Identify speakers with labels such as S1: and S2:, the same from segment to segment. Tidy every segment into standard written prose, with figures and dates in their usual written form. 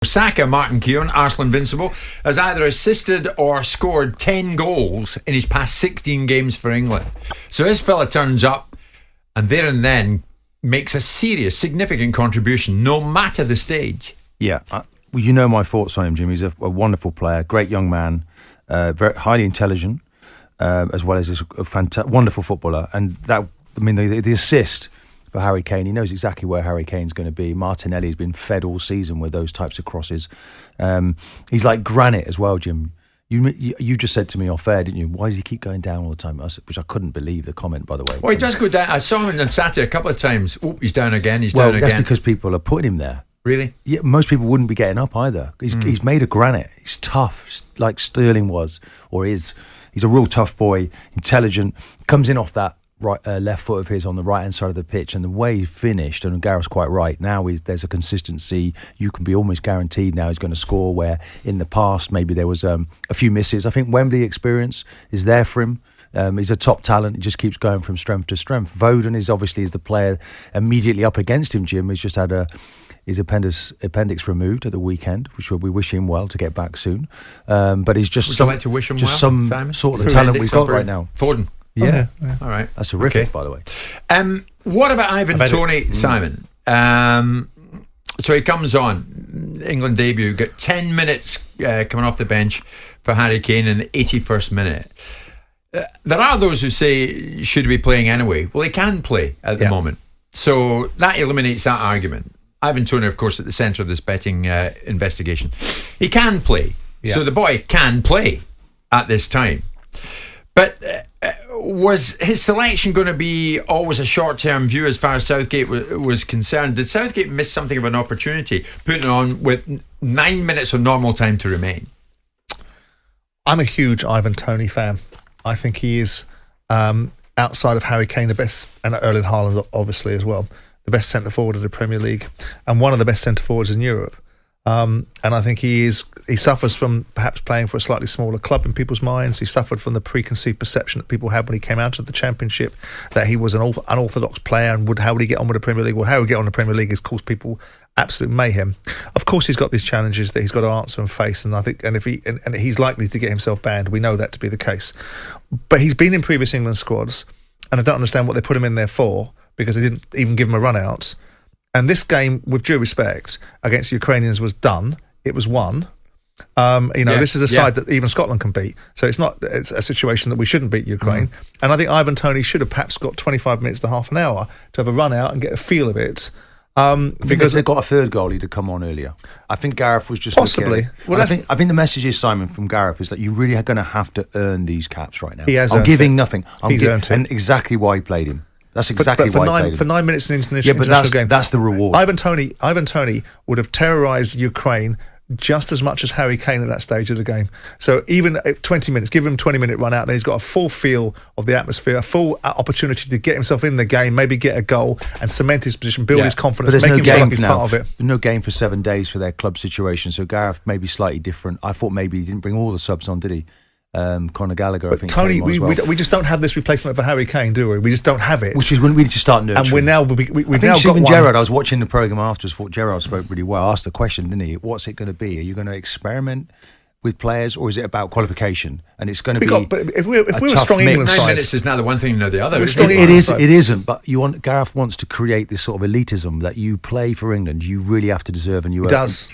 S1: Saka, Martin Keown, Arsenal Invincible, has either assisted or scored 10 goals in his past 16 games for England. So this fella turns up and there and then makes a serious, significant contribution, no matter the stage.
S2: Yeah, well, you know my thoughts on him, Jim. He's a wonderful player, great young man, very highly intelligent, as well as a wonderful footballer. And that, I mean, the assist for Harry Kane, he knows exactly where Harry Kane's going to be. Martinelli's been fed all season with those types of crosses. He's like granite as well, Jim. You just said to me off air, didn't you? Why does he keep going down all the time? Which I couldn't believe the comment, by the way.
S1: Well, he does go down. I saw him on Saturday a couple of times. Oh, he's down again. He's down again.
S2: Well, that's because people are putting him there.
S1: Really?
S2: Yeah, most people wouldn't be getting up either. He's made of granite. He's tough, like Sterling was, or is. He's a real tough boy, intelligent, comes in off that left foot of his on the right-hand side of the pitch, and the way he finished, and Gareth's quite right, now there's a consistency. You can be almost guaranteed now he's going to score, where in the past maybe there was a few misses. I think Wembley experience is there for him. He's a top talent. He just keeps going from strength to strength. Foden is the player immediately up against him, Jim. He's just had his appendix removed at the weekend, which we wish him well to get back soon. But he's just
S1: Would you like to wish him well,
S2: some
S1: Simon?
S2: Sort of the talent we've got right now.
S1: Foden.
S2: Yeah.
S1: All right.
S2: That's horrific, by the way.
S1: What about Ivan Toney, Simon? So he comes on, England debut, got 10 minutes coming off the bench for Harry Kane in the 81st minute. There are those who say, should he be playing anyway? Well, he can play at the moment. So that eliminates that argument. Ivan Toney, of course, at the centre of this betting investigation. He can play. Yeah. So the boy can play at this time. But was his selection going to be always a short-term view as far as Southgate was concerned? Did Southgate miss something of an opportunity, putting on with 9 minutes of normal time to remain?
S3: I'm a huge Ivan Toney fan. I think he is, outside of Harry Kane, the best, and Erling Haaland obviously as well, the best centre-forward of the Premier League and one of the best centre-forwards in Europe. And I think he suffers from perhaps playing for a slightly smaller club in people's minds. He suffered from the preconceived perception that people had when he came out of the Championship, that he was an unorthodox player and how would he get on with the Premier League? Well, how he would get on the Premier League has caused people absolute mayhem. Of course, he's got these challenges that he's got to answer and face, and I think, and he's likely to get himself banned. We know that to be the case. But he's been in previous England squads, and I don't understand what they put him in there for, because they didn't even give him a run out. And this game, with due respect, against the Ukrainians was done. It was won. This is a side that even Scotland can beat. So it's a situation that we shouldn't beat Ukraine. And I think Ivan Toney should have perhaps got 25 minutes to half an hour to have a run out and get a feel of it.
S2: Because they've got a third goalie to come on earlier. I think Gareth was just
S3: possibly.
S2: Well, I think the message is, Simon, from Gareth, is that you really are going to have to earn these caps right now.
S3: He has.
S2: I'm giving nothing.
S3: He's earned it.
S2: And exactly why he played him. That's exactly why he played him.
S3: For 9 minutes in an international game.
S2: That's the reward.
S3: Ivan Toney would have terrorised Ukraine just as much as Harry Kane at that stage of the game. So even at 20 minutes, give him a 20-minute run out, then he's got a full feel of the atmosphere, a full opportunity to get himself in the game, maybe get a goal and cement his position, build his confidence, make him feel like he's part of it.
S2: There's no game for 7 days for their club situation, so Gareth may be slightly different. I thought maybe he didn't bring all the subs on, did he? Conor Gallagher,
S3: but
S2: I think.
S3: Tony, we just don't have this replacement for Harry Kane, do we? We just don't have it.
S2: Which is when we need to start nurturing.
S3: And we've now got
S2: Steven
S3: one.
S2: Gerrard, I was watching the programme afterwards, thought Gerrard spoke really well. Asked the question, didn't he? What's it going to be? Are you going to experiment with players, or is it about qualification? And it's going to be.
S3: But if we're a strong England side,
S1: 9 minutes is neither one thing nor the other.
S2: It isn't. But Gareth wants to create this sort of elitism that you play for England, you really have to deserve, and you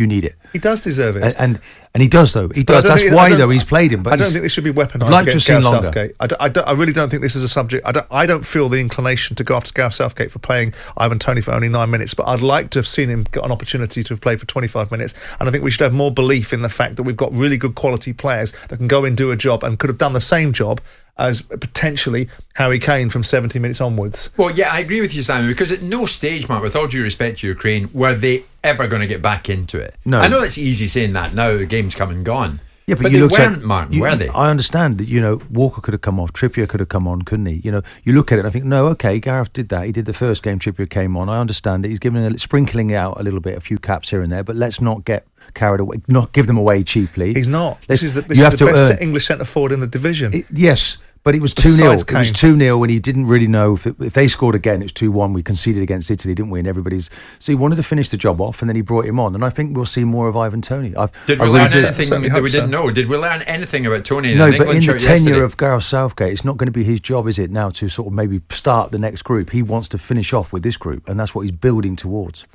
S2: need it.
S3: He does deserve it,
S2: and he does though. He does. That's why though he's played him. But
S3: I don't think this should be weaponised against Gareth Southgate. I really don't think this is a subject. I don't feel the inclination to go after Gareth Southgate for playing Ivan Toney for only 9 minutes. But I'd like to have seen him get an opportunity to have played for 25 minutes. And I think we should have more belief in the fact that we've got really good quality players that can go and do a job and could have done the same job as potentially Harry Kane from 70 minutes onwards.
S1: Well, yeah, I agree with you, Simon, because at no stage, Mark, with all due respect to Ukraine, were they ever going to get back into it.
S2: No.
S1: I know it's easy saying that now, the game's come and gone.
S2: Yeah, but
S1: they weren't, Martin, were they?
S2: I understand that, Walker could have come off, Trippier could have come on, couldn't he? You look at it and I think, no, okay, Gareth did that. He did the first game, Trippier came on. I understand it. He's sprinkling out a little bit, a few caps here and there, but let's not get carried away, not give them away cheaply.
S3: He's not. This is the best English centre-forward in the division.
S2: Yes, But it was 2-0. It was 2-0, and he didn't really know if they scored again. It's 2-1. We conceded against Italy, didn't we? And so he wanted to finish the job off, and then he brought him on. And I think we'll see more of Ivan Toney.
S1: Did we learn anything that we didn't know? Did we learn anything about Toney?
S2: No, but in the tenure of Gareth Southgate, it's not going to be his job, is it, now to sort of maybe start the next group? He wants to finish off with this group, and that's what he's building towards.